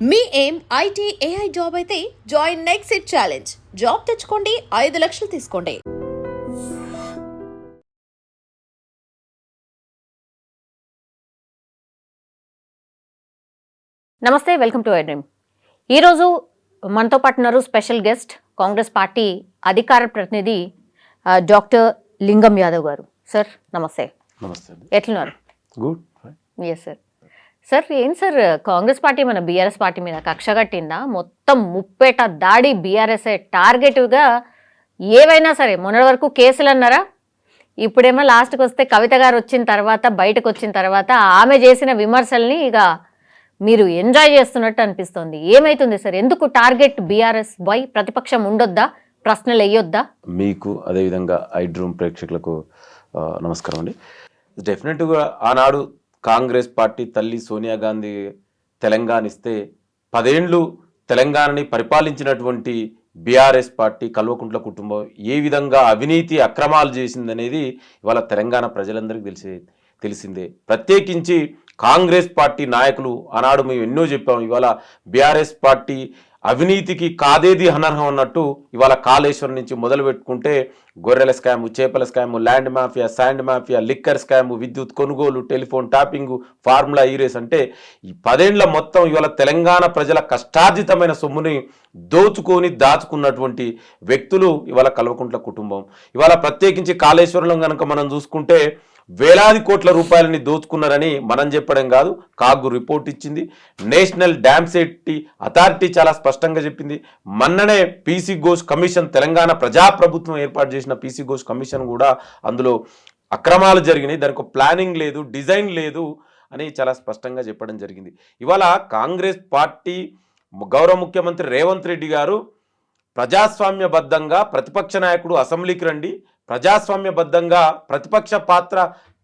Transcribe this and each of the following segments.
మీ ఏం IT AI job అయితే join next it challenge. Job తెచ్చుకోండి, 5 లక్షలు తీసుకోండి. నమస్తే, వెల్కమ్ టు ఐడ్రీమ్. ఈరోజు మనతో పాటు ఉన్నారు స్పెషల్ గెస్ట్, కాంగ్రెస్ పార్టీ అధికార ప్రతినిధి డాక్టర్ లింగం యాదవ్ గారు. సార్ నమస్తే. నమస్తే. ఎట్లున్నారు? గుడ్. Yes sir. సార్ ఏం సార్, కాంగ్రెస్ పార్టీ మన బీఆర్ఎస్ పార్టీ మీద కక్ష కట్టిందా? మొత్తం ముప్పేట దాడి బీఆర్ఎస్ టార్గెట్గా ఏవైనా సరే. మొన్నటి వరకు కేసులు అన్నారా, ఇప్పుడేమో లాస్ట్కి వస్తే కవిత గారు వచ్చిన తర్వాత, బయటకు వచ్చిన తర్వాత ఆమె చేసిన విమర్శల్ని ఇక మీరు ఎంజాయ్ చేస్తున్నట్టు అనిపిస్తుంది. ఏమైతుంది సార్? ఎందుకు టార్గెట్ బీఆర్ఎస్? వై? ప్రతిపక్షం ఉండొద్దా? ప్రశ్నలు వేయొద్దా? మీకు అదేవిధంగా ఐడ్రూమ్ ప్రేక్షకులకు నమస్కారం అండి. డెఫినెట్గా ఆనాడు కాంగ్రెస్ పార్టీ తల్లి సోనియా గాంధీ తెలంగాణ ఇస్తే 10 ఏళ్ళు తెలంగాణని పరిపాలించినటువంటి బీఆర్ఎస్ పార్టీ కల్వకుంట్ల కుటుంబం ఏ విధంగా అవినీతి అక్రమాలు చేసిందనేది ఇవాళ తెలంగాణ ప్రజలందరికీ తెలిసిందే. ప్రత్యేకించి కాంగ్రెస్ పార్టీ నాయకులు ఆనాడు మేము ఎన్నో చెప్పాము. ఇవాళ బీఆర్ఎస్ పార్టీ అవినీతికి కాదేది అనర్హం అన్నట్టు ఇవాళ కాళేశ్వరం నుంచి మొదలు పెట్టుకుంటే గొర్రెల స్కాము, చేపల scam, land mafia, sand mafia, liquor scam, విద్యుత్ కొనుగోలు, టెలిఫోన్ టాపింగు, ఫార్ములా ఈ రేస్ అంటే ఈ 10 ఏళ్ల మొత్తం ఇవాళ తెలంగాణ ప్రజల కష్టార్జితమైన సొమ్ముని దోచుకొని దాచుకున్నటువంటి వ్యక్తులు ఇవాళ కల్వకుంట్ల కుటుంబం. ఇవాళ ప్రత్యేకించి కాళేశ్వరంలో కనుక మనం చూసుకుంటే వేలాది కోట్ల రూపాయలని దోచుకున్నారని మనం చెప్పడం కాదు, కాగు రిపోర్ట్ ఇచ్చింది. నేషనల్ డ్యామ్ సేఫ్టీ అథారిటీ చాలా స్పష్టంగా చెప్పింది. మొన్ననే పీసీ ఘోష్ కమిషన్, తెలంగాణ ప్రజాప్రభుత్వం ఏర్పాటు చేసిన పీసీ ఘోష్ కమిషన్ కూడా అందులో అక్రమాలు జరిగినాయి, దానికి ప్లానింగ్ లేదు, డిజైన్ లేదు అని చాలా స్పష్టంగా చెప్పడం జరిగింది. ఇవాళ కాంగ్రెస్ పార్టీ గౌరవ ముఖ్యమంత్రి రేవంత్ రెడ్డి గారు ప్రజాస్వామ్యబద్ధంగా ప్రతిపక్ష నాయకుడు అసెంబ్లీకి రండి, ప్రజాస్వామ్యబద్ధంగా ప్రతిపక్ష పాత్ర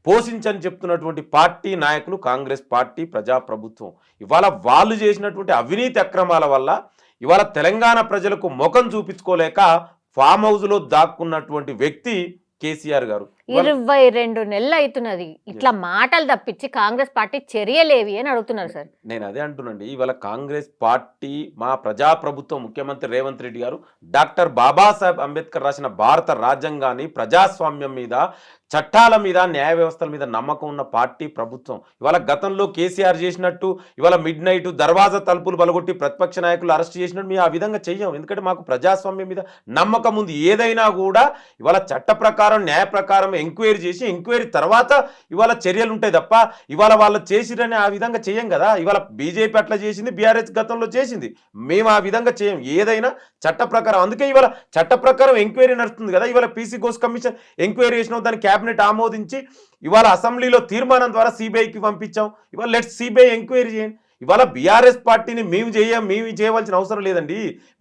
పోషించని చెప్తున్నటువంటి పార్టీ నాయకులు కాంగ్రెస్ పార్టీ ప్రజాప్రభుత్వం. ఇవాళ వాళ్ళు చేసినటువంటి అవినీతి అక్రమాల వల్ల ఇవాళ తెలంగాణ ప్రజలకు ముఖం చూపించుకోలేక ఫామ్ హౌస్లో దాక్కున్నటువంటి వ్యక్తి కేసీఆర్ గారు. 22 నెలలు అవుతున్నది, ఇట్లా మాటలు తప్పించి కాంగ్రెస్ పార్టీ చర్యలేవి అని అడుగుతున్నారు సార్. నేను అదే అంటున్నాండి. ఇవాళ కాంగ్రెస్ పార్టీ మా ప్రజాప్రభుత్వం ముఖ్యమంత్రి రేవంత్ రెడ్డి గారు డాక్టర్ బాబాసాహెబ్ అంబేద్కర్ రాసిన భారత రాజ్యాంగాన్ని, ప్రజాస్వామ్యం మీద, చట్టాల మీద, న్యాయ వ్యవస్థల మీద నమ్మకం ఉన్న పార్టీ ప్రభుత్వం. ఇవాళ గతంలో కేసీఆర్ చేసినట్టు ఇవాళ మిడ్ నైట్ దర్వాజా తలుపులు బలగొట్టి ప్రతిపక్ష నాయకులు అరెస్ట్ చేసినట్టు మేము ఆ విధంగా చెయ్యం. ఎందుకంటే మాకు ప్రజాస్వామ్యం మీద నమ్మకం ఉంది. ఏదైనా కూడా ఇవాళ చట్ట ప్రకారం, న్యాయ ప్రకారం ఎంక్వైరీ చేసి, ఎంక్వైరీ తర్వాత ఇవాళ చర్యలు ఉంటాయి తప్ప ఇవాళ వాళ్ళు చేసిరని ఆ విధంగా చేయం కదా. ఇవాళ బీజేపీ అట్లా చేసింది, బీఆర్ఎస్ గతంలో చేసింది, మేము ఆ విధంగా చేయం. ఏదైనా చట్ట ప్రకారం. అందుకే ఇవాళ చట్ట ప్రకారం ఎంక్వైరీ నడుస్తుంది కదా. ఇవాళ పీసీ ఘోష్ కమిషన్ ఎంక్వైరీ చేసిన దాన్ని క్యాబినెట్ ఆమోదించి ఇవాళ అసెంబ్లీలో తీర్మానం ద్వారా సిబిఐకి పంపించాం. ఇవాళ లెట్స్ సిబిఐ ఎంక్వైరీ చేయండి. ఇవాళ బీఆర్ఎస్ పార్టీని మేము చేయవలసిన అవసరం లేదండి.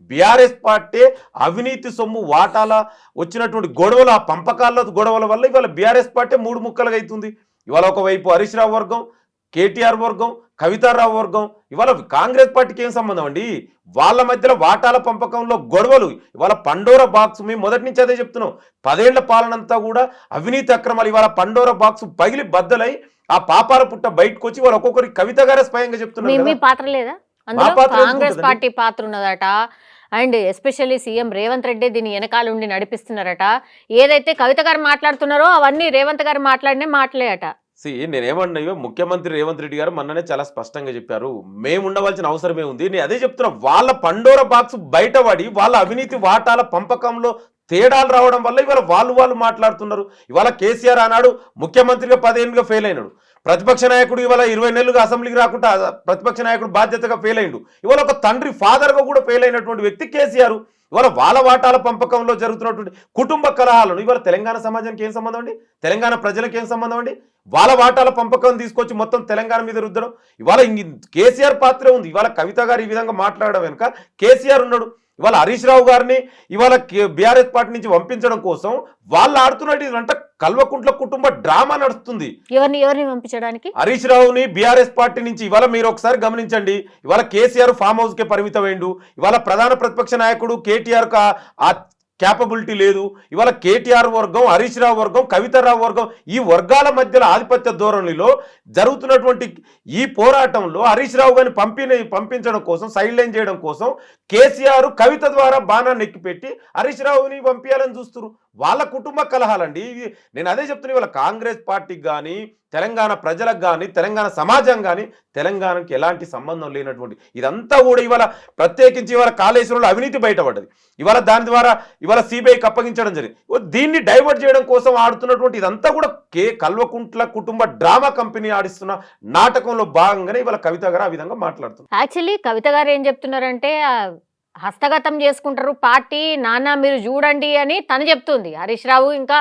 బీఆర్ఎస్ పార్టీ అవినీతి సొమ్ము వాటాల వచ్చినటువంటి గొడవలు, ఆ పంపకాల గొడవల వల్ల ఇవాళ బీఆర్ఎస్ పార్టీ 3 ముక్కలుగా అవుతుంది. ఇవాళ ఒకవైపు హరీష్ రావు వర్గం, కేటీఆర్ వర్గం, కవితారావు వర్గం. ఇవాళ కాంగ్రెస్ పార్టీకి ఏం సంబంధం అండి? వాళ్ళ మధ్యలో వాటాల పంపకంలో గొడవలు. ఇవాళ పండోరా బాక్స్, మేము మొదటి నుంచి అదే చెప్తున్నాం, 10 ఏళ్ల పాలనంతా కూడా అవినీతి అక్రమాలు. ఇవాళ పండోరా బాక్స్ పగిలి బద్దలై ఆ పాపాల పుట్ట బయటకు వచ్చి వాళ్ళు ఒక్కొక్కరి కవిత గారే స్వయంగా చెప్తున్నారు. మీ పాత్ర లేదా? కాంగ్రెస్ పార్టీ పాత్ర ఉన్నదట. And especially CM Revanth Reddy దీన్ని వెనకాల ఉండి నడిపిస్తున్నారట. ఏదైతే కవిత గారు మాట్లాడుతున్నారో అవన్నీ రేవంత్ గారు మాట్లాడేట. నేనేమన్నా, ముఖ్యమంత్రి రేవంత్ రెడ్డి గారు మొన్ననే చాలా స్పష్టంగా చెప్పారు, మేము ఉండవలసిన అవసరమే ఉంది. నేను అదే చెప్తున్నా, వాళ్ళ పండోరా బాక్స్ బయటపడి వాళ్ళ అవినీతి వాటాల పంపకంలో తేడాలు రావడం వల్ల ఇవాళ వాళ్ళు మాట్లాడుతున్నారు. ఇవాళ కేసీఆర్ ఆనాడు ముఖ్యమంత్రిగా 10 ఏళ్ళుగా ఫెయిల్ అయినాడు. ప్రతిపక్ష నాయకుడు ఇవాళ 20 నెలలుగా అసెంబ్లీకి రాకుండా ప్రతిపక్ష నాయకుడు బాధ్యతగా ఫెయిల్ అయిండు. ఇవాళ ఒక తండ్రి ఫాదర్గా కూడా ఫెయిల్ అయినటువంటి వ్యక్తి కేసీఆర్. ఇవాళ వాళ్ళ వాటాల పంపకంలో జరుగుతున్నటువంటి కుటుంబ కలహాలను ఇవాళ తెలంగాణ సమాజానికి ఏం సంబంధం అండి? తెలంగాణ ప్రజలకు ఏం సంబంధం అండి? వాళ్ళ వాటాల పంపకం తీసుకొచ్చి మొత్తం తెలంగాణ మీద రుద్దడం. ఇవాళ కేసీఆర్ పాత్రే ఉంది. ఇవాళ కవిత గారు ఈ విధంగా మాట్లాడడం వెనుక కేసీఆర్ ఉన్నాడు. ఇవాళ హరీష్ రావు గారిని ఇవాళ బీఆర్ఎస్ పార్టీ నుంచి పంపించడం కోసం వాళ్ళు ఆడుతున్నట్టు ఇదంతా కల్వకుంట్ల కుటుంబ డ్రామా నడుస్తుంది. ఎవరిని పంపించడానికి? హరీష్ రావుని బీఆర్ఎస్ పార్టీ నుంచి. ఇవాళ మీరు ఒకసారి గమనించండి, ఇవాళ కేసీఆర్ ఫామ్ హౌస్ కే పరిమితమైండు. ఇవాళ ప్రధాన ప్రతిపక్ష నాయకుడు కేటీఆర్ ఆ క్యాపబిలిటీ లేదు. ఇవాళ కేటీఆర్ వర్గం, హరీష్ రావు వర్గం, కవితారావు వర్గం, ఈ వర్గాల మధ్యలో ఆధిపత్య ధోరణిలో జరుగుతున్నటువంటి ఈ పోరాటంలో హరీష్ రావు గారిని పంపించడం కోసం, సైడ్ లైన్ చేయడం కోసం కేసీఆర్ కవిత ద్వారా బాణాన్ని ఎక్కిపెట్టి హరీష్ రావుని పంపించాలని చూస్తున్నారు. వాళ్ళ కుటుంబ కలహాలండి. నేను అదే చెప్తున్నా, ఇవాళ కాంగ్రెస్ పార్టీకి కానీ, తెలంగాణ ప్రజలకు కానీ, తెలంగాణ సమాజం కానీ, తెలంగాణకి ఎలాంటి సంబంధం లేనటువంటి ఇదంతా కూడా ఇవాళ ప్రత్యేకించి ఇవాళ కాళేశ్వరంలో అవినీతి బయటపడ్డది. ఇవాళ దాని ద్వారా ఇవాళ సిబిఐకి అప్పగించడం జరిగింది. దీన్ని డైవర్ట్ చేయడం కోసం ఆడుతున్నటువంటి ఇదంతా కూడా కల్వకుంట్ల కుటుంబ డ్రామా కంపెనీ ఆడిస్తున్న నాటకంలో భాగంగానే ఇవాళ కవిత గారు ఆ విధంగా మాట్లాడుతున్నారు. యాక్చువల్లీ కవిత గారు ఏం చెప్తున్నారంటే హస్తగతం చేసుకుంటారు పార్టీ, నాన్న మీరు చూడండి అని తను చెప్తుంది. హరీష్ రావు ఇంకా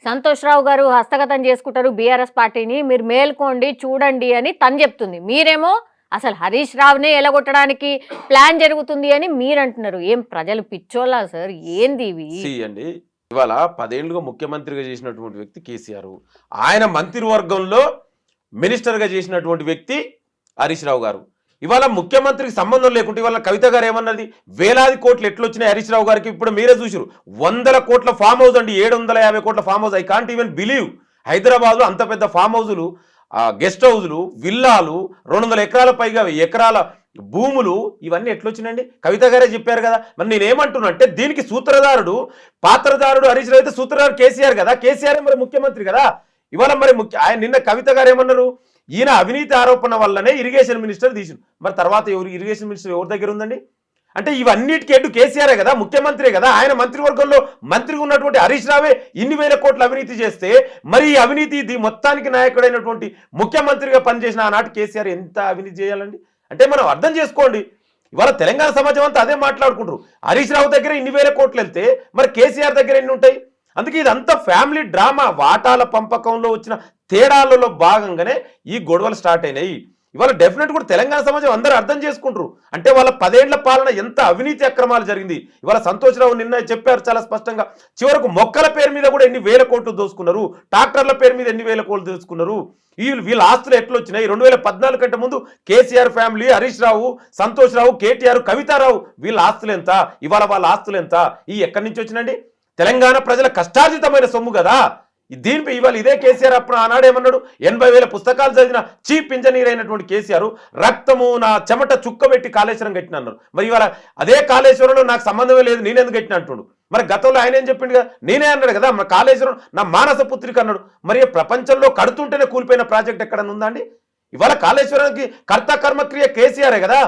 సంతోష్ రావు గారు హస్తగతం చేసుకుంటారు బీఆర్ఎస్ పార్టీని, మీరు మేల్కోండి చూడండి అని తను చెప్తుంది. మీరేమో అసలు హరీష్ రావునే ఎలగొట్టడానికి ప్లాన్ జరుగుతుంది అని మీరు అంటున్నారు. ఏం ప్రజలు పిచ్చోళ్ళా సార్? ఏంది ఇవి అండి? ఇవాళ 10 ఏళ్లుగా ముఖ్యమంత్రిగా చేసినటువంటి వ్యక్తి కేసీఆర్, ఆయన మంత్రివర్గంలో మినిస్టర్గా చేసినటువంటి వ్యక్తి హరీష్ రావు గారు. ఇవాళ ముఖ్యమంత్రికి సంబంధం లేకుంటే ఇవాళ కవిత గారు ఏమన్నది, వేలాది కోట్లు ఎట్లొచ్చినాయి హరీష్ రావు గారికి? ఇప్పుడు మీరే చూసారు, 100 కోట్ల ఫామ్ హౌస్ అండి, 750 కోట్ల farm house. I can't even believe. హైదరాబాద్లో అంత పెద్ద ఫామ్ హౌజులు, గెస్ట్ హౌజులు, విల్లాలు, 200 ఎకరాల పైగా ఎకరాల భూములు, ఇవన్నీ ఎట్లొచ్చినాయండి? కవిత గారే చెప్పారు కదా. మరి నేనేమంటున్నా అంటే, దీనికి సూత్రధారుడు, పాత్రధారుడు హరీష్ రావు అయితే సూత్రధారుడు కేసీఆర్ కదా. కేసీఆర్ మరి ముఖ్యమంత్రి కదా. ఇవాళ మరి ఆయన నిన్న కవిత గారు ఏమన్నారు, ఈయన అవినీతి ఆరోపణ వల్లనే ఇరిగేషన్ మినిస్టర్ తీసిండు. మరి తర్వాత ఇరిగేషన్ మినిస్టర్ ఎవరి దగ్గర ఉందండి? అంటే ఇవన్నిటికీ ఎడ్డు కేసీఆరే కదా, ముఖ్యమంత్రే కదా. ఆయన మంత్రివర్గంలో మంత్రిగా ఉన్నటువంటి హరీష్ రావే ఇన్ని వేల కోట్ల అవినీతి చేస్తే, మరి ఈ అవినీతి మొత్తానికి నాయకుడైనటువంటి ముఖ్యమంత్రిగా పనిచేసిన ఆనాటి కేసీఆర్ ఎంత అవినీతి చేయాలండి? అంటే మనం అర్థం చేసుకోండి. ఇవాళ తెలంగాణ సమాజం అంతా అదే మాట్లాడుకుంటారు. హరీష్ రావు దగ్గర ఇన్ని వేల కోట్లు వెళ్తే మరి కేసీఆర్ దగ్గర ఎన్ని ఉంటాయి? అందుకే ఇదంతా ఫ్యామిలీ డ్రామా, వాటాల పంపకంలో వచ్చిన తేడాలలో భాగంగానే ఈ గొడవలు స్టార్ట్ అయినాయి. ఇవాళ డెఫినెట్ కూడా తెలంగాణ సమాజం అందరూ అర్థం చేసుకుంటారు. అంటే వాళ్ళ 10 ఏళ్ల పాలన ఎంత అవినీతి అక్రమాలు జరిగింది. ఇవాళ సంతోష్ రావు నిన్న చెప్పారు చాలా స్పష్టంగా, చివరకు మొక్కల పేరు మీద కూడా ఎన్ని వేల కోట్లు దోసుకున్నారు, ట్రాక్టర్ల పేరు మీద ఎన్ని వేల కోట్లు దోసుకున్నారు. వీళ్ళ ఆస్తులు ఎట్లొచ్చినాయి? 2014 కంటే ముందు కేసీఆర్ ఫ్యామిలీ, హరీష్ రావు, సంతోష్ రావు, కేటీఆర్, కవితారావు, వీళ్ళ ఆస్తులు ఎంత? ఇవాళ వాళ్ళ ఆస్తులు ఎంత? ఈ ఎక్కడి నుంచి వచ్చినండి? తెలంగాణ ప్రజల కష్టార్జితమైన సొమ్ము కదా. దీనిపై ఇవాళ ఇదే కేసీఆర్ అప్పుడు ఆనాడేమన్నాడు, 80,000 పుస్తకాలు చదివిన చీఫ్ ఇంజనీర్ అయినటువంటి కేసీఆర్ రక్తము నా చెమట చుక్కబెట్టి కాళేశ్వరం కట్టిన అన్నారు. మరి ఇవాళ అదే కాళేశ్వరంలో నాకు సంబంధమే లేదు, నేనెందుకు కట్టిన అంటున్నాడు. మరి గతంలో ఆయన ఏం చెప్పిండు కదా, నేనే అన్నాడు కదా, మన కాళేశ్వరం నా మానస పుత్రిక అన్నాడు. మరి ప్రపంచంలో కడుతుంటేనే కూలిపోయిన ప్రాజెక్ట్ ఎక్కడన్నా ఉందా అండి? ఇవాళ కాళేశ్వరానికి కర్త కర్మక్రియ కేసీఆరే కదా.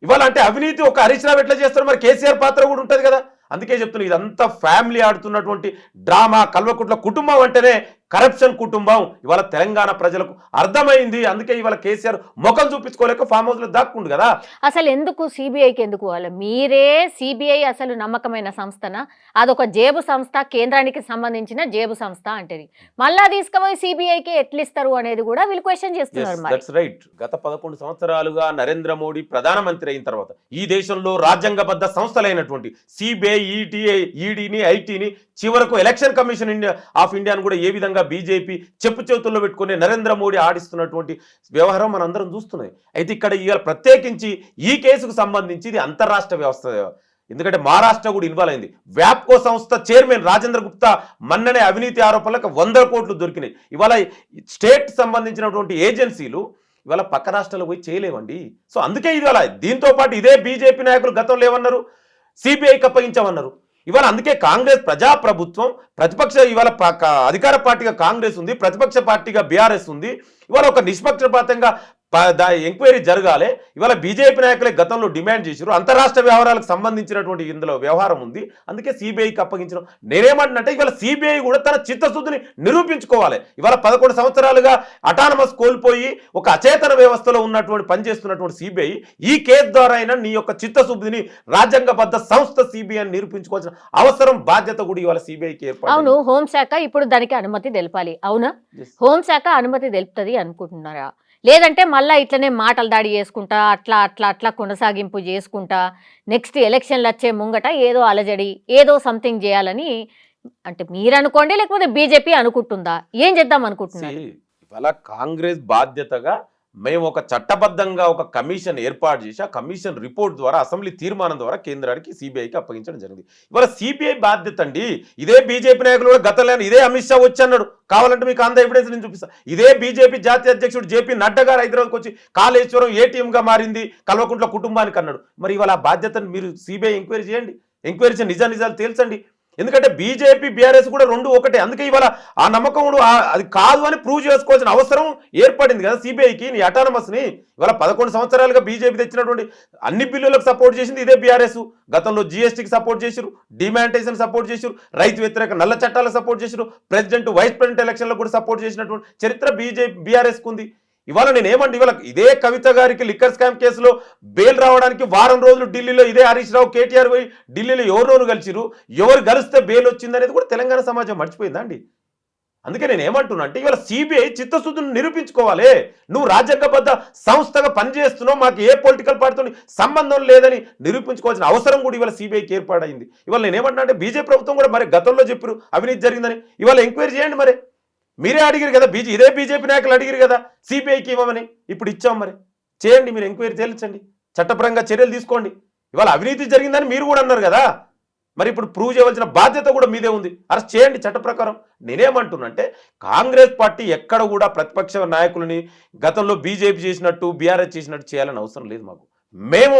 ఇవాళ అంటే అవినీతి ఒక హరీష్ రావు ఎట్లా చేస్తారు, మరి కేసీఆర్ పాత్ర కూడా ఉంటుంది కదా. అందుకే చెప్తున్నా, ఇదంతా ఫ్యామిలీ ఆడుతున్నటువంటి డ్రామా. కల్వకుంట్ల కుటుంబం అంటేనే కరప్షన్ కుటుంబం. ఇవాళ తెలంగాణ ప్రజలకు అర్థమైంది. అందుకే ఇవాళ కేసీఆర్ ముఖం చూపించుకోలేక ఫామ్ హౌస్ లో దాక్కుండు కదా. అసలు ఎందుకు సిబిఐకి ఎందుకు? వాళ్ళ మీరే సిబిఐ అసలు నమ్మకమైన సంస్థనా? అదొక జేబు సంస్థ, కేంద్రానికి సంబంధించిన జేబు సంస్థ అంటేది. మళ్ళా తీసుకుపోయి సిబిఐకి ఎట్లిస్తారు అనేది కూడా వీళ్ళు క్వశ్చన్ చేస్తున్నారు. That's right. గత 11 సంవత్సరాలుగా నరేంద్ర మోడీ ప్రధానమంత్రి అయిన తర్వాత ఈ దేశంలో రాజ్యాంగబద్ధ సంస్థలైనటువంటి సిబిఐ, ఈడీని, ఐటీని, చివరకు ఎలక్షన్ కమిషన్ ఆఫ్ ఇండియాను కూడా ఏ విధంగా బీజేపీ చెప్పు చేతుల్లో పెట్టుకుని నరేంద్ర మోడీ ఆడిస్తున్నటువంటి వ్యవహారం మనందరం చూస్తున్నాయి. అయితే ఇక్కడ ఇవాళ ప్రత్యేకించి ఈ కేసుకు సంబంధించి ఇది అంతర్రాష్ట్ర వ్యవస్థ. ఎందుకంటే మహారాష్ట్ర కూడా ఇన్వాల్వ్ అయింది. వ్యాప్కో సంస్థ చైర్మన్ రాజేంద్ర గుప్తా మన్ననే అవినీతి ఆరోపణలకు 100 కోట్లు దొరికినాయి. ఇవాళ స్టేట్ సంబంధించినటువంటి ఏజెన్సీలు ఇవాళ పక్క రాష్ట్రాలకు పోయి చేయలేవండి. సో అందుకే ఇవాళ దీంతో పాటు ఇదే బీజేపీ నాయకులు గతంలో ఏమన్నారు, సిబిఐకి అప్పగించామన్నారు. ఇవాళ అందుకే కాంగ్రెస్ ప్రజాప్రభుత్వం, ప్రతిపక్ష ఇవాళ అధికార పార్టీగా కాంగ్రెస్ ఉంది, ప్రతిపక్ష పార్టీగా బీఆర్ఎస్ ఉంది. ఇవాళ ఒక నిష్పక్షపాతంగా ఎంక్వైరీ జరగాలి. ఇవాళ బీజేపీ నాయకులే గతంలో డిమాండ్ చేశారు. అంతరాష్ట్ర వ్యవహారాలకు సంబంధించినటువంటి ఇందులో వ్యవహారం ఉంది. అందుకే సిబిఐకి అప్పగించడం. నేనేమంటున్నట్టే ఇవాళ సిబిఐ కూడా తన చిత్తశుద్ధిని నిరూపించుకోవాలి. ఇవాళ 11 సంవత్సరాలుగా అటానమస్ కోల్పోయి ఒక అచేతన వ్యవస్థలో ఉన్నటువంటి పనిచేస్తున్నటువంటి సిబిఐ ఈ కేసు ద్వారా అయినా నీ యొక్క చిత్తశుద్ధిని, రాజ్యాంగబద్ధ సంస్థ సిబిఐని నిరూపించుకోవాల్సిన అవసరం, బాధ్యత కూడా ఇవాళ సిబిఐకి ఏర్పడింది. అవును, హోంశాఖ ఇప్పుడు దానికి అనుమతి తెలపాలి. అవునా? హోంశాఖ అనుమతి తెలుపుతుంది అనుకుంటున్నారా? లేదంటే మళ్ళీ ఇట్లనే మాటలు దాడి చేసుకుంటా అట్లా అట్లా అట్లా కొనసాగింపు చేసుకుంటా నెక్స్ట్ ఎలక్షన్లు వచ్చే ముంగట ఏదో అలజడి, ఏదో సంథింగ్ చేయాలని అంటే మీరు అనుకోండి, లేకపోతే బీజేపీ అనుకుంటుందా? ఏం చేద్దాం అనుకుంటున్నారు? ఇవాళ కాంగ్రెస్ బాధ్యతగా మేము ఒక చట్టబద్ధంగా ఒక కమిషన్ ఏర్పాటు చేసి ఆ కమిషన్ రిపోర్ట్ ద్వారా అసెంబ్లీ తీర్మానం ద్వారా కేంద్రానికి సిబిఐకి అప్పగించడం జరిగింది. ఇవాళ సిబిఐ బాధ్యత అండి. ఇదే బీజేపీ నాయకులు కూడా గతంలో ఇదే అమిత్ షా వచ్చి అన్నాడు, కావాలంటే మీకు అంత ఎవిడెన్స్ నేను చూపిస్తా. ఇదే బీజేపీ జాతీయ అధ్యక్షుడు జేపీ నడ్డా గారు హైదరాబాద్కి వచ్చి కాళేశ్వరం ఏటీఎంగా మారింది కల్వకుంట్ల కుటుంబానికి అన్నాడు. మరి ఇవాళ ఆ బాధ్యతను మీరు సిబిఐ ఎంక్వైరీ చేయండి, ఎంక్వైరీ చేసి నిజాలు తేల్చండి. ఎందుకంటే బీజేపీ బీఆర్ఎస్ కూడా రెండు ఒకటే. అందుకే ఇవాళ ఆ నమ్మకం అది కాదు అని ప్రూవ్ చేసుకోవాల్సిన అవసరం ఏర్పడింది కదా సిబిఐకి. నీ అటానమస్ని ఇవాళ 11 సంవత్సరాలుగా బీజేపీ తెచ్చినటువంటి అన్ని బిల్లులకు సపోర్ట్ చేసింది ఇదే బీఆర్ఎస్. గతంలో జీఎస్టీకి సపోర్ట్ చేశారు, డిమానిటైజేషన్ సపోర్ట్ చేశారు, రైతు వ్యతిరేక నల్ల చట్టాలకు సపోర్ట్ చేశారు, ప్రెసిడెంట్ వైస్ ప్రెసిడెంట్ ఎలక్షన్లకు కూడా సపోర్ట్ చేసినటువంటి చరిత్ర బీఆర్ఎస్కు ఉంది. ఇవాళ నేనేమంటే ఇవాళ ఇదే కవిత గారికి లిక్కర్ స్కామ్ కేసులో బెయిల్ రావడానికి వారం రోజులు ఢిల్లీలో ఇదే హరీష్ రావు కేటీఆర్ పోయి ఢిల్లీలో ఎవరినోను కలిసిరు, ఎవరు కలిస్తే బెయిల్ వచ్చింది అనేది కూడా తెలంగాణ సమాజం మర్చిపోయిందా అండి? అందుకే నేను ఏమంటున్నా అంటే ఇవాళ సిబిఐ చిత్తశుద్ధిని నిరూపించుకోవాలి. నువ్వు రాజ్యాంగబద్ధ సంస్థగా పనిచేస్తున్నావు, మాకు ఏ పొలిటికల్ పార్టీతో సంబంధం లేదని నిరూపించుకోవాల్సిన అవసరం కూడా ఇవాళ సిబిఐకి ఏర్పాటైంది. ఇవాళ నేను ఏమంటున్నా అంటే బీజేపీ ప్రభుత్వం కూడా మరి గతంలో చెప్పారు అవినీతి జరిగిందని, ఇవాళ ఎంక్వైరీ చేయండి. మరి మీరే అడిగారు కదా, ఇదే బీజేపీ నాయకులు అడిగారు కదా సిబిఐకి ఇవ్వమని, ఇప్పుడు ఇచ్చాం. మరి చేయండి, మీరు ఎంక్వైరీ తేల్చండి, చట్టపరంగా చర్యలు తీసుకోండి. ఇవాళ అవినీతి జరిగిందని మీరు కూడా అన్నారు కదా, మరి ఇప్పుడు ప్రూవ్ చేయవలసిన బాధ్యత కూడా మీదే ఉంది. అరెస్ట్ చేయండి చట్ట ప్రకారం. నేనేమంటున్నంటే కాంగ్రెస్ పార్టీ ఎక్కడ కూడా ప్రతిపక్ష నాయకులని గతంలో బీజేపీ చేసినట్టు బీఆర్ఎస్ చేసినట్టు చేయాలని అవసరం లేదు మాకు. మేము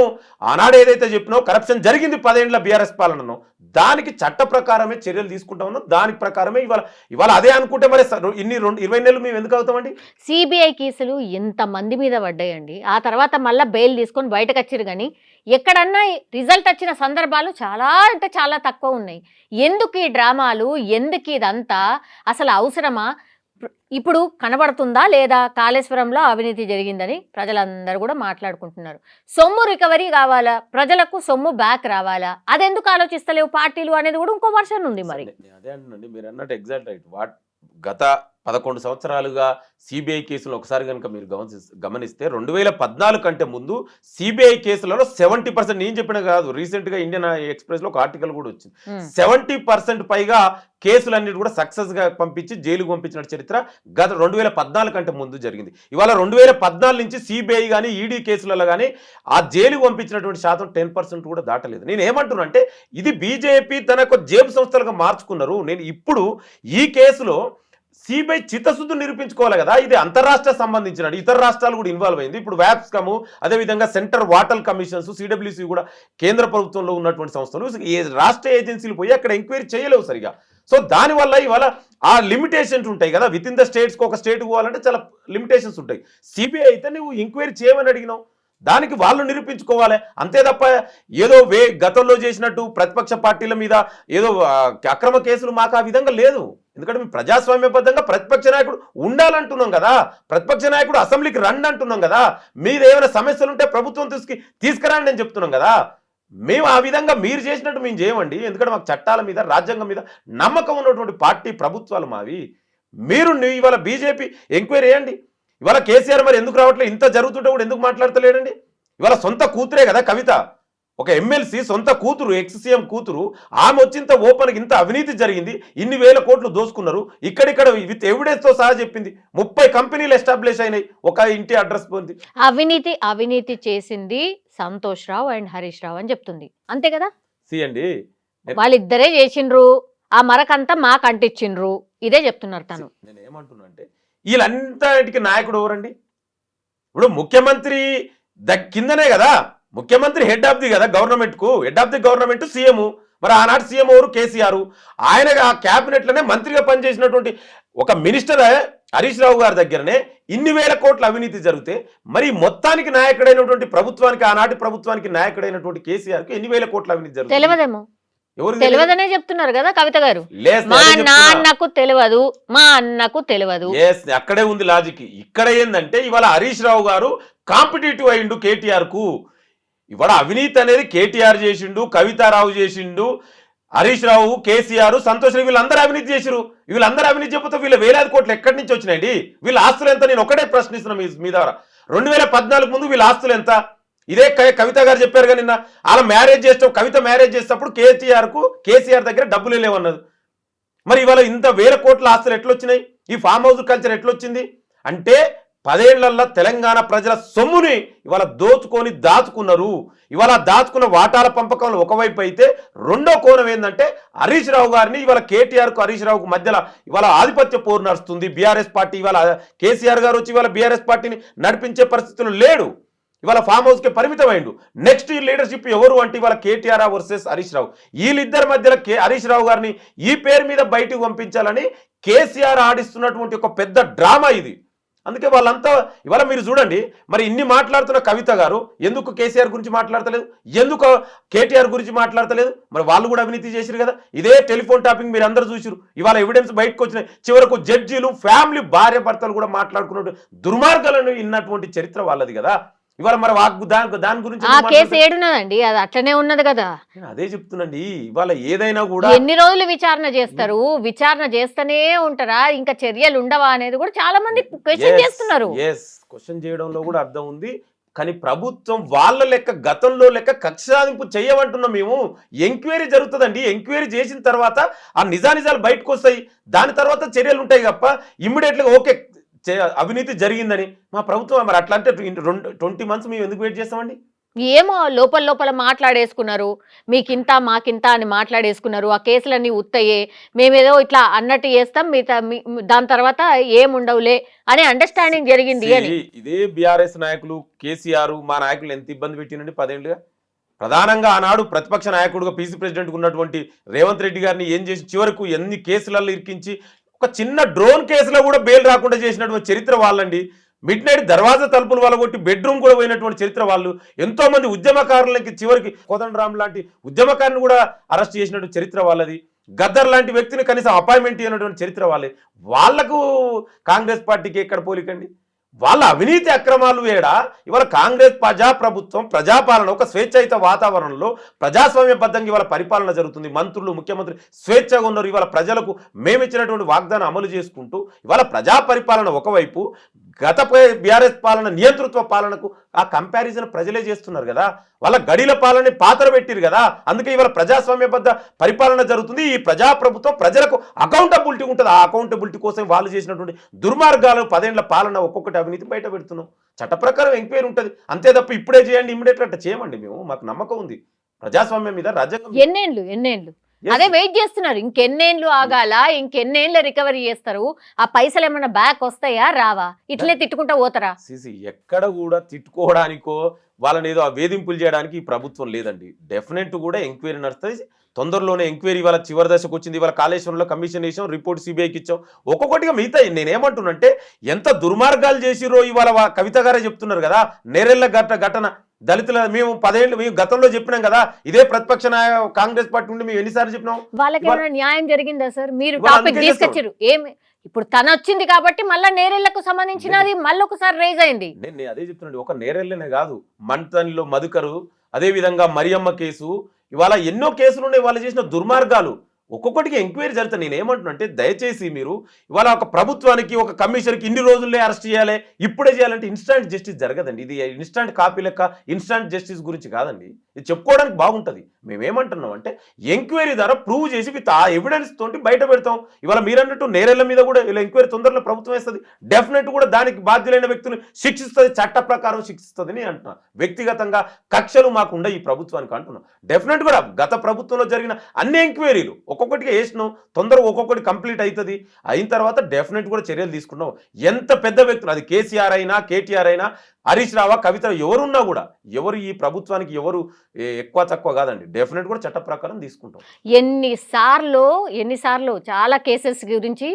ఆనాడు ఏదైతే చెప్పినో కరప్షన్ జరిగింది 10 ఏళ్ల బీఆర్ఎస్ పాలనను, దానికి చట్ట ప్రకారమే చర్యలు తీసుకుంటా ఉన్నాం. దాని ప్రకారమే ఇవాళ అదే అనుకుంటే మరి 20 నెలలు మేము ఎందుకు అవుతామండి? సిబిఐ కేసులు ఎంతమంది మీద పడ్డాయండి. ఆ తర్వాత మళ్ళీ బెయిల్ తీసుకొని బయటకు వచ్చారు, కానీ ఎక్కడన్నా రిజల్ట్ వచ్చిన సందర్భాలు చాలా అంటే చాలా తక్కువ ఉన్నాయి. ఎందుకు ఈ డ్రామాలు, ఎందుకు ఇదంతా, అసలు అవసరమా? ఇప్పుడు కనబడుతుందా లేదా కాళేశ్వరంలో అవినీతి జరిగిందని ప్రజలందరూ కూడా మాట్లాడుకుంటున్నారు. సొమ్ము రికవరీ కావాలా, ప్రజలకు సొమ్ము బ్యాక్ రావాలా, అదెందుకు ఆలోచిస్తలేవు పార్టీలు అనేది కూడా ఇంకో వర్షన్ ఉంది. మరి అదే అంటున్నాండి, మీరు అన్నట్టు ఎగ్జాక్ట్ రైట్. గత 11 సంవత్సరాలుగా సిబిఐ కేసులు ఒకసారి కనుక మీరు గమనిస్తే 2014 కంటే ముందు సిబిఐ కేసులలో 70%, నేను చెప్పిన కాదు, రీసెంట్ గా ఇండియన్ ఎక్స్ప్రెస్ లో ఒక ఆర్టికల్ కూడా వచ్చింది, 70% పైగా కేసులన్నిటి కూడా సక్సెస్ గా పంపించి జైలుకు పంపించిన చరిత్ర గత 2014 కంటే ముందు జరిగింది. ఇవాళ 2014 నుంచి సిబిఐ కానీ ఈడీ కేసులలో కానీ ఆ జైలుకు పంపించినటువంటి శాతం 10% కూడా దాటలేదు. నేను ఏమంటున్నా అంటే ఇది బీజేపీ తన జేబు సంస్థలుగా మార్చుకున్నారు. నేను ఇప్పుడు ఈ కేసులో సిబిఐ చిత్తశుద్ధి నిరూపించుకోవాలి కదా. ఇది అంతరాష్ట్ర సంబంధించిన ఇతర రాష్ట్రాలు కూడా ఇన్వాల్వ్ అయింది. ఇప్పుడు వ్యాప్స్కమ్, అదేవిధంగా సెంటర్ వాటర్ కమిషన్స్, సిడబ్ల్యూసి కూడా కేంద్ర ప్రభుత్వంలో ఉన్నటువంటి సంస్థలు, రాష్ట్ర ఏజెన్సీలు పోయి అక్కడ ఎంక్వైరీ చేయలేవు సరిగా. సో దానివల్ల ఇవాళ ఆ లిమిటేషన్స్ ఉంటాయి కదా, విత్ ఇన్ ద స్టేట్స్కి ఒక స్టేట్కి పోవాలంటే చాలా లిమిటేషన్స్ ఉంటాయి. సిబిఐ అయితే నువ్వు ఎంక్వైరీ చేయమని అడిగినావు, దానికి వాళ్ళు నిరూపించుకోవాలి అంతే తప్ప ఏదో గతంలో చేసినట్టు ప్రతిపక్ష పార్టీల మీద ఏదో అక్రమ కేసులు మాకు ఆ విధంగా లేదు. ఎందుకంటే మేము ప్రజాస్వామ్యబద్ధంగా ప్రతిపక్ష నాయకుడు ఉండాలంటున్నాం కదా, ప్రతిపక్ష నాయకుడు అసెంబ్లీకి రండి అంటున్నాం కదా, మీరు ఏమైనా సమస్యలు ఉంటే ప్రభుత్వం తీసుకురండి అని చెప్తున్నాం కదా. మేము ఆ విధంగా మీరు చేసినట్టు మేము చేయమండి. ఎందుకంటే మాకు చట్టాల మీద, రాజ్యాంగం మీద నమ్మకం ఉన్నటువంటి పార్టీ ప్రభుత్వాలు మావి. మీరు ఇవాళ బీజేపీ ఎంక్వైరీ చేయండి. ఇవాళ కేసీఆర్ మరి ఎందుకు రావట్లేదు? ఇంత జరుగుతుంటే కూడా ఎందుకు మాట్లాడతలేడండి? ఇవాళ సొంత కూతురే కదా కవిత, ఒక ఎమ్మెల్సీ సొంత కూతురు, ఎక్స్ సీఎం కూతురు, ఆమె వచ్చింత ఓపెన్గా ఇంత అవినీతి జరిగింది, ఇన్ని వేల కోట్లు దోసుకున్నారు, ఇక్కడిక్కడ విత్ ఎవిడెన్స్ తో సహా చెప్పింది. 30 కంపెనీలు ఎస్టాబ్లిష్ అయినాయి ఒక ఇంటి అడ్రస్ పొంది. అవినీతి చేసింది సంతోష్ రావు అండ్ హరీష్ రావు అని చెప్తుంది, అంతే కదా? అండి వాళ్ళిద్దరే చేసిండ్రు, ఆ మరకంతా మాకు అంటించిండ్రు, ఇదే చెప్తున్నారు తను. నేను ఏమంటున్నా అంటే వీళ్ళంతటికి నాయకుడు ఎవరండి? ఇప్పుడు ముఖ్యమంత్రి కిందనే కదా, ముఖ్యమంత్రి హెడ్ ఆఫ్ ది కదా గవర్నమెంట్ కు, head of the government CM. మరి ఆనాడు సీఎం ఎవరు? కేసీఆర్. ఆయన ఆ క్యాబినెట్ లోనే మంత్రిగా పనిచేసినటువంటి ఒక మినిస్టర్ హరీష్ రావు గారి దగ్గరనే ఇన్ని వేల కోట్ల అవినీతి జరిగితే మరి మొత్తానికి నాయకుడైనటువంటి ప్రభుత్వానికి, ఆనాటి ప్రభుత్వానికి నాయకుడైనటువంటి కేసీఆర్ కి ఎన్ని వేల కోట్ల అవినీతి జరుగుతుంది? తెలియదేమో, తెలియదనే చెప్తున్నారు కదా కవిత గారు. మా నాన్నకు తెలియదు, మా అన్నకు తెలియదు. అక్కడే ఉంది లాజిక్. ఇక్కడ ఏంటంటే ఇవాళ హరీష్ రావు గారు కాంపిటేటివ్ అయిండు కేటీఆర్ కు. ఇవాళ అవినీతి అనేది కేటీఆర్ చేసిండు, కవితారావు చేసిండు, హరీష్ రావు, కేసీఆర్, సంతోష్, వీళ్ళందరూ అవినీతి చేసిరు. వీళ్ళందరూ అవినీతి చెప్పితే వీళ్ళ వేలాది కోట్లు ఎక్కడి నుంచి వచ్చినాయండి? వీళ్ళ ఆస్తులు ఎంత? నేను ఒకటే ప్రశ్నిస్తున్నా మీ ద్వారా. 2014 ముందు వీళ్ళ ఆస్తులు ఎంత? ఇదే కవిత గారు చెప్పారు కానీ నిన్న అలా మ్యారేజ్ చేస్తే, కవిత మ్యారేజ్ చేసేటప్పుడు కేసీఆర్ దగ్గర డబ్బులు లేవన్నది. మరి ఇవాళ ఇంత వేల కోట్ల ఆస్తులు ఎట్లొచ్చినాయి? ఈ ఫామ్ హౌస్ కల్చర్ ఎట్లొచ్చింది? అంటే 10 ఏళ్లలో తెలంగాణ ప్రజల సొమ్ముని ఇవాళ దోచుకొని దాచుకున్నారు. ఇవాళ దాచుకున్న వాటాల పంపకంలో ఒకవైపు అయితే రెండో కోణం ఏంటంటే హరీష్ రావు గారిని ఇవాళ కేటీఆర్కు హరీష్ రావుకు మధ్యలో ఇవాళ ఆధిపత్య పోరు నడుస్తుంది. బీఆర్ఎస్ పార్టీ ఇవాళ కేసీఆర్ గారు వచ్చి ఇవాళ బీఆర్ఎస్ పార్టీని నడిపించే పరిస్థితులు లేడు. ఇవాళ ఫామ్ హౌస్కి పరిమితమైండు. నెక్స్ట్ ఈ లీడర్షిప్ ఎవరు అంటే ఇవాళ కేటీఆర్ వర్సెస్ హరీష్ రావు. వీళ్ళిద్దరి మధ్యలో హరీష్ రావు గారిని ఈ పేరు మీద బయటకు పంపించాలని కేసీఆర్ ఆడిస్తున్నటువంటి ఒక పెద్ద డ్రామా ఇది. అందుకే వాళ్ళంతా ఇవాళ మీరు చూడండి, మరి ఇన్ని మాట్లాడుతున్న కవిత గారు ఎందుకు కేసీఆర్ గురించి మాట్లాడతలేదు, ఎందుకు కేటీఆర్ గురించి మాట్లాడతలేదు? మరి వాళ్ళు కూడా అవినీతి చేసిరు కదా. ఇదే టెలిఫోన్ టాపింగ్ మీరు అందరూ చూసిరు. ఇవాళ ఎవిడెన్స్ బయటకు వచ్చినాయి. చివరకు జడ్జీలు ఫ్యామిలీ భార్య భర్తలు కూడా మాట్లాడుకున్నట్టు దుర్మార్గాలను ఇన్నటువంటి చరిత్ర వాళ్ళది కదా. ఇవాళ మరి దాని గురించి ఆ కేసు ఏడున్నదండి, అది అట్లనే ఉన్నది కదా. అదే చెప్తున్నాండి. ఇవాళ ఏదైనా కూడా ఎన్ని రోజులు విచారణ చేస్తారు, విచారణ చేస్తూనే ఉంటారా, ఇంకా చర్యలు ఉండవా అనేది కూడా చాలా మంది క్వశ్చన్ చేస్తున్నారు. క్వశ్చన్ చేయడంలో కూడా అర్థం ఉంది. కానీ ప్రభుత్వం వాళ్ళ లెక్క గతంలో లెక్క కక్ష సాధింపు చేయమంటున్నాం మేము. ఎంక్వైరీ జరుగుతుందండి. ఎంక్వైరీ చేసిన తర్వాత ఆ నిజానిజాలు బయటకు వస్తాయి. దాని తర్వాత చర్యలు ఉంటాయి తప్ప ఇమ్మీడియట్గా ఓకే అవినీతి జరిగిందని మా ప్రభుత్వం మరి అట్లా అంటే 20 months మేము ఎందుకు వెయిట్ చేస్తామండి? ఏమో లోపల మాట్లాడేసుకున్నారు, మీకింత మాకింత అని మాట్లాడేసుకున్నారు. ఆ కేసులన్నీ ఉత్తయ్యే, మేమేదో ఇట్లా అన్నట్టు చేస్తాం, దాని తర్వాత ఏముండవులే అనే అండర్స్టాండింగ్ జరిగింది అని. ఇదే బీఆర్ఎస్ నాయకులు కేసీఆర్ మా నాయకులు ఎంత ఇబ్బంది పెట్టినండి 10 ఏళ్ళుగా. ప్రధానంగా ఆనాడు ప్రతిపక్ష నాయకుడుగా పీసీ ప్రెసిడెంట్గా ఉన్నటువంటి రేవంత్ రెడ్డి గారిని ఏం చేసి చివరకు ఎన్ని కేసులలో ఇరికించి ఒక చిన్న డ్రోన్ కేసులో కూడా బెయిల్ రాకుండా చేసినటువంటి చరిత్ర వాళ్ళండి. మిడ్ నైట్ దర్వాజా తలుపులు వాళ్ళగొట్టి బెడ్రూమ్ కూడా పోయినటువంటి చరిత్ర వాళ్ళు. ఎంతో మంది ఉద్యమకారులకి చివరికి కోదండరామ్ లాంటి ఉద్యమకారుని కూడా అరెస్ట్ చేసినటువంటి చరిత్ర వాళ్ళది. గద్దర్ లాంటి వ్యక్తిని కనీసం అపాయింట్మెంట్ అయినటువంటి చరిత్ర వాళ్ళది. వాళ్లకు కాంగ్రెస్ పార్టీకి ఎక్కడ పోలికండి? వాళ్ళ అవినీతి అక్రమాలు వేడా ఇవాళ కాంగ్రెస్ ప్రజాప్రభుత్వం ప్రజాపాలన ఒక స్వేచ్ఛాయుత వాతావరణంలో ప్రజాస్వామ్యబద్ధంగా ఇవాళ పరిపాలన జరుగుతుంది. మంత్రులు ముఖ్యమంత్రి స్వేచ్ఛగా ఉన్నారు. ఇవాళ ప్రజలకు మేమిచ్చినటువంటి వాగ్దానం అమలు చేసుకుంటూ ఇవాళ ప్రజా పరిపాలన ఒకవైపు, గత బీఆర్ఎస్ పాలన నియంతృత్వ పాలనకు ఆ కంపారిజన్ ప్రజలే చేస్తున్నారు కదా. వాళ్ళ గడిల పాలన పాత్ర పెట్టిరు కదా. అందుకే ఇవాళ ప్రజాస్వామ్యబద్ధ పరిపాలన జరుగుతుంది. ఈ ప్రజాప్రభుత్వం ప్రజలకు అకౌంటబిలిటీ ఉంటుంది. ఆ అకౌంటబిలిటీ కోసం వాళ్ళు చేసినటువంటి దుర్మార్గాలు 10 ఏళ్ల పాలన ఒక్కొక్కటి అవినీతి బయట పెడుతున్నాం. చట్ట ప్రకారం ఎంక్వైరీ ఉంటుంది అంతే తప్ప ఇప్పుడే చేయండి ఇమ్మీడియట్గా అట్లా చేయమండి. మేము మాకు నమ్మకం ఉంది ప్రజాస్వామ్యం మీద, రాజ్యాంగం. ఎన్నేళ్ళు అదే వెయిట్ చేస్తున్నారు. ఇంకెన్నేళ్ళు ఆగాల, ఇంకెన్నేళ్ళు రికవరీ చేస్తారు? ఆ పైసలు ఏమన్నా బ్యాక్ వస్తాయా రావా? ఇట్లే తిట్టుకుంటా పోతారా? ఎక్కడ కూడా తిట్టుకోవడానికో వాళ్ళని ఏదో వేధింపులు చేయడానికి ఈ ప్రభుత్వం లేదండి. డెఫినెట్ కూడా ఎంక్వైరీ నడుస్తుంది. తొందరలోనే ఎంక్వైరీ ఇవాళ చివరి దశకు వచ్చింది. ఇవాళ కాళేశ్వరంలో కమిషన్ వేసాం, రిపోర్ట్ సిబిఐకి ఇచ్చాం. ఒక్కొక్కటిగా మిగతా నేనేమంటున్నంటే ఎంత దుర్మార్గాలు చేసిరో ఇవాళ కవిత గారే చెప్తున్నారు కదా. నేరెళ్ళ ఘటన దళితుల మేము 10 ఏళ్ళు మేము గతంలో చెప్పినాం కదా. ఇదే ప్రతిపక్ష కాంగ్రెస్ పార్టీ నుండి మేము ఎన్నిసార్లు చెప్పినాం? వాళ్ళకి ఏమైనా న్యాయం జరిగిందా సార్? మీరు టాపిక్ తీసుకొచ్చారు. ఏమి ఇప్పుడు తన వచ్చింది కాబట్టి మళ్ళీ నేరెళ్లకు సంబంధించినది మళ్ళీ ఒకసారి రైజ్ అయింది. నేను అదే చెప్తున్నాను. ఒక నేరెళ్ళనే కాదు, మంటన్లో మధుకరు, అదేవిధంగా మరియమ్మ కేసు, ఇవాళ ఎన్నో కేసులు ఉన్నాయి. వాళ్ళు చేసిన దుర్మార్గాలు ఒక్కొక్కటికి ఎంక్వైరీ జరుగుతుంది. నేను ఏమంటున్నానంటే దయచేసి మీరు ఇవాళ ఒక ప్రభుత్వానికి ఒక కమిషనర్కి ఇన్ని రోజుల్లో అరెస్ట్ చేయాలి, ఇప్పుడే చేయాలంటే ఇన్స్టాంట్ జస్టిస్ జరగదండి. ఇది ఇన్స్టాంట్ కాపీ లెక్క ఇన్స్టాంట్ జస్టిస్ గురించి కాదండి. ఇది చెప్పుకోవడానికి బాగుంటుంది. మేమేమంటున్నాం అంటే ఎంక్వైరీ ద్వారా ప్రూవ్ చేసి విత్ ఆ ఎవిడెన్స్ తోటి బయట పెడతాం. ఇవాళ మీరన్నట్టు నేరెళ్ల మీద కూడా ఇలా ఎంక్వైరీ తొందరలో ప్రభుత్వం వేస్తుంది. డెఫినెట్ కూడా దానికి బాధ్యులైన వ్యక్తులు శిక్షిస్తుంది, చట్ట ప్రకారం శిక్షిస్తుంది అని అంటున్నా. వ్యక్తిగతంగా కక్షలు మాకుండా ఈ ప్రభుత్వానికి అంటున్నాం. డెఫినెట్ కూడా గత ప్రభుత్వంలో జరిగిన అన్ని ఎంక్వైరీలు ఒక్కొక్కటిగా వేసినాం. తొందరగా ఒక్కొక్కటి కంప్లీట్ అవుతుంది. అయిన తర్వాత డెఫినెట్ కూడా చర్యలు తీసుకున్నాం. ఎంత పెద్ద వ్యక్తులు, అది కేసీఆర్ అయినా కేటీఆర్ అయినా హరీష్ రావా కవిత ఎవరున్నా కూడా ఎవరు ఈ ప్రభుత్వానికి ఎవరు ఎక్కువ తక్కువ కాదండి. డెఫినెట్ కూడా చట్ట ప్రకారం తీసుకుంటాం. ఎన్నిసార్లు చాలా కేసెస్ గురించి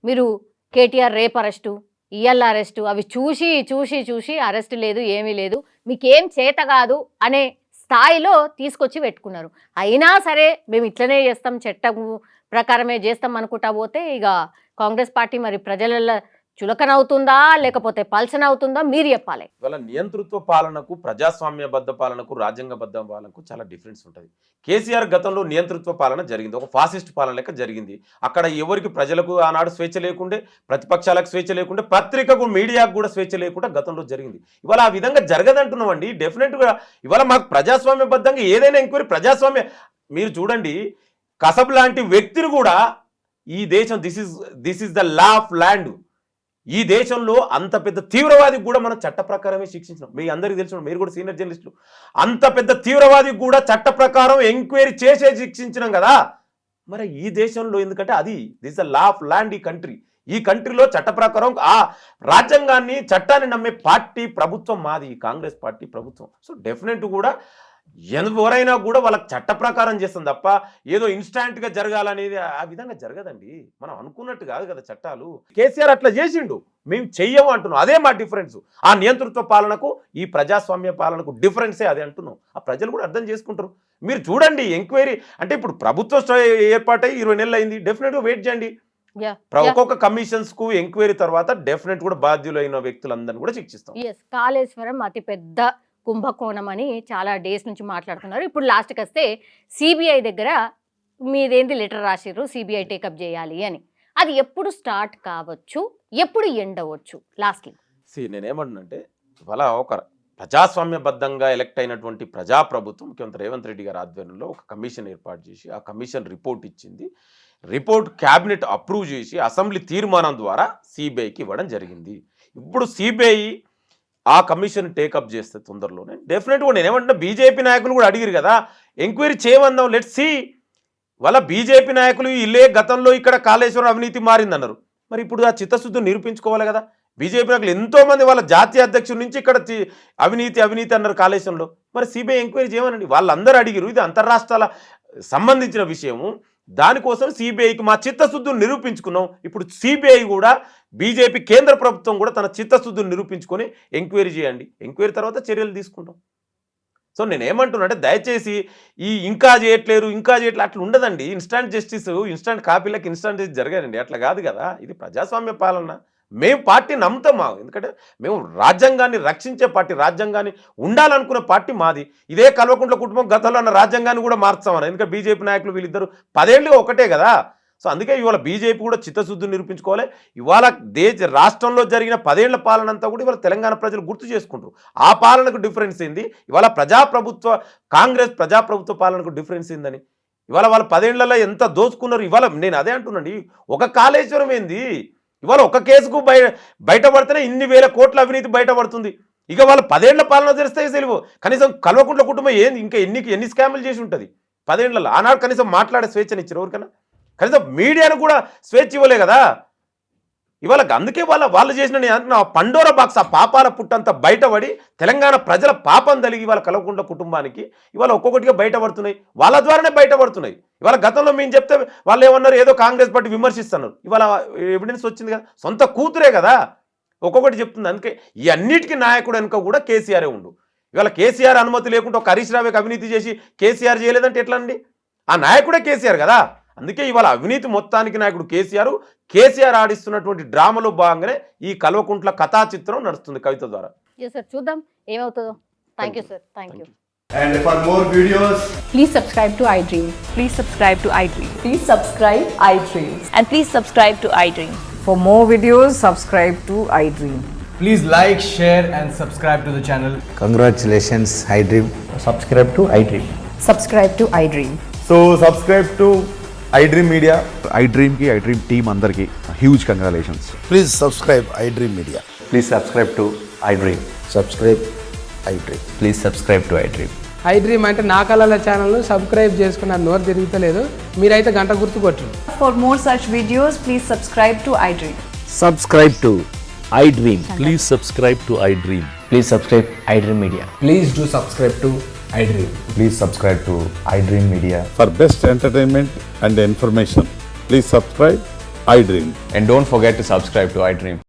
మీరు కేటీఆర్ రేప్ అరెస్టు, ఇయల్ అరెస్టు అవి చూసి చూసి చూసి అరెస్ట్ లేదు, ఏమీ లేదు, మీకేం చేత కాదు అనే స్థాయిలో తీసుకొచ్చి పెట్టుకున్నారు. అయినా సరే మేము ఇట్లనే చేస్తాం, చట్టం ప్రకారమే చేస్తాం అనుకుంటా పోతే ఇక కాంగ్రెస్ పార్టీ మరి ప్రజల చులకనవుతుందా లేకపోతే పల్సన అవుతుందా మీరు చెప్పాలి. ఇవాళ నియంతృత్వ పాలనకు, ప్రజాస్వామ్యబద్ధ పాలనకు, రాజ్యాంగబద్ధ పాలనకు చాలా డిఫరెన్స్ ఉంటుంది. కేసీఆర్ గతంలో నియంతృత్వ పాలన జరిగింది, ఒక ఫాసిస్ట్ పాలన లెక్క జరిగింది. అక్కడ ఎవరికి ప్రజలకు ఆనాడు స్వేచ్ఛ లేకుండే, ప్రతిపక్షాలకు స్వేచ్ఛ లేకుండే, పత్రికకు మీడియాకు కూడా స్వేచ్ఛ లేకుండా గతంలో జరిగింది. ఇవాళ ఆ విధంగా జరగదంటున్నామండి. డెఫినెట్గా ఇవాళ మాకు ప్రజాస్వామ్యబద్ధంగా ఏదైనా ఎంక్వైరీ ప్రజాస్వామ్య మీరు చూడండి. కసబ్ లాంటి వ్యక్తిని కూడా ఈ దేశం this is the law of land, ఈ దేశంలో అంత పెద్ద తీవ్రవాదికి కూడా మనం చట్ట ప్రకారమే శిక్షించినాం. మీ అందరికీ తెలిసిన, మీరు కూడా సీనియర్ జర్నలిస్టులు, అంత పెద్ద తీవ్రవాదికి కూడా చట్ట ప్రకారం ఎంక్వైరీ చేసే శిక్షించినాం కదా. మరి ఈ దేశంలో ఎందుకంటే అది దిస్ లా ఆఫ్ ల్యాండ్ ఈ కంట్రీలో చట్ట ప్రకారం ఆ రాజ్యాంగాన్ని చట్టాన్ని నమ్మే పార్టీ ప్రభుత్వం మాది, కాంగ్రెస్ పార్టీ ప్రభుత్వం. సో డెఫినెట్ కూడా ఎవరైనా కూడా వాళ్ళకి చట్ట ప్రకారం చేస్తాం తప్ప ఏదో ఇన్స్టాంట్గా జరగాలనేది ఆ విధంగా జరగదండి. మనం అనుకున్నట్టు కాదు కదా చట్టాలు. కేసీఆర్ అట్లా చేసిండు, మేము చెయ్యము అంటున్నాం. అదే మా డిఫరెన్స్. ఆ నియంతృత్వ పాలనకు ఈ ప్రజాస్వామ్య పాలనకు డిఫరెన్సే అదే అంటున్నాం. ఆ ప్రజలు కూడా అర్థం చేసుకుంటారు. మీరు చూడండి ఎంక్వైరీ అంటే ఇప్పుడు ప్రభుత్వం ఏర్పాటై 20 నెలలు అయింది. డెఫినెట్గా వెయిట్ చేయండి. ఒక్కొక్క కమిషన్స్ కు ఎంక్వైరీ తర్వాత డెఫినెట్ కూడా బాధ్యులైన వ్యక్తులందరినీ కూడా శిక్షిస్తాం. కాళేశ్వరం అతి పెద్ద కుంభకోణం అని చాలా డేస్ నుంచి మాట్లాడుతున్నారు. ఇప్పుడు లాస్ట్కి వస్తే సిబిఐ దగ్గర మీదేంది లెటర్ రాసిర్రు సిబిఐ టేకప్ చేయాలి అని. అది ఎప్పుడు స్టార్ట్ కావచ్చు, ఎప్పుడు ఎండ్ అవ్వచ్చు? లాస్ట్లీ నేనేమంటున్నంటే ఇవాళ ఒక ప్రజాస్వామ్యబద్ధంగా ఎలక్ట్ అయినటువంటి ప్రజాప్రభుత్వం ముఖ్యమంత్రి రేవంత్ రెడ్డి గారి ఆధ్వర్యంలో ఒక కమిషన్ ఏర్పాటు చేసి ఆ కమిషన్ రిపోర్ట్ ఇచ్చింది. రిపోర్ట్ క్యాబినెట్ అప్రూవ్ చేసి అసెంబ్లీ తీర్మానం ద్వారా సిబిఐకి ఇవ్వడం జరిగింది. ఇప్పుడు సిబిఐ ఆ కమిషన్ టేకప్ చేస్తే తొందరలోనే డెఫినెట్గా నేనేమంటున్నా, బీజేపీ నాయకులు కూడా అడిగారు కదా ఎంక్వైరీ చేయమందాం, లెట్స్ సీ. వాళ్ళ బీజేపీ నాయకులు ఇల్లే గతంలో ఇక్కడ కాళేశ్వరం అవినీతి మారిందన్నారు. మరి ఇప్పుడు ఆ చిత్తశుద్ధి నిరూపించుకోవాలి కదా. బీజేపీ నాయకులు ఎంతోమంది వాళ్ళ జాతీయ అధ్యక్షుడి నుంచి ఇక్కడ అవినీతి అన్నారు కాళేశ్వరంలో. మరి సిబిఐ ఎంక్వైరీ చేయమనండి. వాళ్ళందరూ అడిగారు. ఇది అంతర్రాష్ట్రాల సంబంధించిన విషయము. దానికోసం సిబిఐకి మా చిత్తశుద్ధిని నిరూపించుకున్నాం. ఇప్పుడు సిబిఐ కూడా బీజేపీ కేంద్ర ప్రభుత్వం కూడా తన చిత్తశుద్ధిని నిరూపించుకొని ఎంక్వైరీ చేయండి. ఎంక్వైరీ తర్వాత చర్యలు తీసుకుంటాం. సో నేనేమంటున్నా అంటే దయచేసి ఇంకా చేయట్లేరు అట్లా ఉండదండి. ఇన్స్టాంట్ జస్టిస్, ఇన్స్టాంట్ కాపీలకు ఇన్స్టాంట్ జస్టిస్ జరగాలండి. అట్లా కాదు కదా. ఇది ప్రజాస్వామ్య పాలన. మేము పార్టీ నమ్ముతాం. ఎందుకంటే మేము రాజ్యాంగాన్ని రక్షించే పార్టీ, రాజ్యాంగాన్ని ఉండాలనుకున్న పార్టీ మాది. ఇదే కల్వకుంట్ల కుటుంబం గతంలో ఉన్న రాజ్యాంగాన్ని కూడా మార్చామని. ఎందుకంటే బీజేపీ నాయకులు వీళ్ళిద్దరు 10 ఏళ్ళు ఒకటే కదా. సో అందుకే ఇవాళ బీజేపీ కూడా చిత్తశుద్ధిని నిరూపించుకోవాలి. ఇవాళ రాష్ట్రంలో జరిగిన 10 ఏళ్ల పాలన అంతా కూడా ఇవాళ తెలంగాణ ప్రజలు గుర్తు చేసుకుంటారు. ఆ పాలనకు డిఫరెన్స్ ఏంది, ఇవాళ కాంగ్రెస్ ప్రజాప్రభుత్వ పాలనకు డిఫరెన్స్ ఏందని. ఇవాళ వాళ్ళ 10 ఏళ్లలో ఎంత దోచుకున్నారు. ఇవాళ నేను అదే అంటున్నాండి, ఒక కాళేశ్వరం ఏంది, ఇవాళ ఒక కేసుకు బయటపడితేనే ఇన్ని వేల కోట్ల అవినీతి బయటపడుతుంది. ఇక వాళ్ళ 10 ఏళ్ల పాలన తెరిస్తే సెలవు. కనీసం కల్వకుంట్ల కుటుంబం ఏంది ఇంకా ఎన్ని స్కాములు చేసి ఉంటుంది 10 ఏళ్లలో. ఆనాడు కనీసం మాట్లాడే స్వేచ్ఛను ఇచ్చారు ఎవరికైనా? కనీసం మీడియాను కూడా స్వేచ్ఛ ఇవ్వలే కదా. ఇవాళ అందుకే వాళ్ళు చేసిన పండోరా బాక్స్, ఆ పాపాల పుట్టంతా బయటపడి తెలంగాణ ప్రజల పాపం తలిగి ఇవాళ కల్వకుంట్ల కుటుంబానికి ఇవాళ ఒక్కొక్కటిగా బయటపడుతున్నాయి. వాళ్ళ ద్వారానే బయటపడుతున్నాయి. ఇవాళ గతంలో మేము చెప్తే వాళ్ళు ఏమన్నారు, ఏదో కాంగ్రెస్ పార్టీ విమర్శిస్తున్నారు. ఇవాళ ఎవిడెన్స్ వచ్చింది కదా, సొంత కూతురే కదా ఒక్కొక్కటి చెప్తుంది. అందుకే ఈ అన్నిటికీ నాయకుడు వెనుక కూడా కేసీఆరే ఉండు. ఇవాళ కేసీఆర్ అనుమతి లేకుండా ఒక హరీష్ రావుకి అవినీతి చేసి కేసీఆర్ చేయలేదంటే ఎట్లా అండి? ఆ నాయకుడే కేసీఆర్ కదా. అందుకే ఇవాళ అవినీతి మొత్తానికి నాయకుడు కేసీఆర్ ఆడిస్తున్నటువంటి డ్రామాలో భాగంగానే ఈ కల్వకుంట్ల కథా చిత్రం నడుస్తుంది కవిత ద్వారా. చూద్దాం ఏమవుతుందో. Thank you sir. Thank you. And for more videos, Please subscribe to iDream. Please subscribe to iDream. Please subscribe iDream. And please subscribe to iDream. For more videos, subscribe to iDream. please like, share and subscribe to the channel. Congratulations, iDream. Subscribe to iDream. Subscribe to iDream. So subscribe to iDream Media. iDream ki iDream team andarki huge congratulations. Please subscribe iDream Media. Please subscribe to iDream. Subscribe iDream. Please subscribe to iDream. iDream అంటే నా కళల channel subscribe చేసుకున్న నోరు తిరుగుతలేదు. మీరైతే గంట గుర్తు కొట్టండి. For more such videos, please subscribe to iDream. Subscribe to iDream. Please subscribe to iDream. Please subscribe iDream Media. Please do subscribe to iDream. Please subscribe to iDream Media. For best entertainment and information, please subscribe iDream. And don't forget to subscribe to iDream.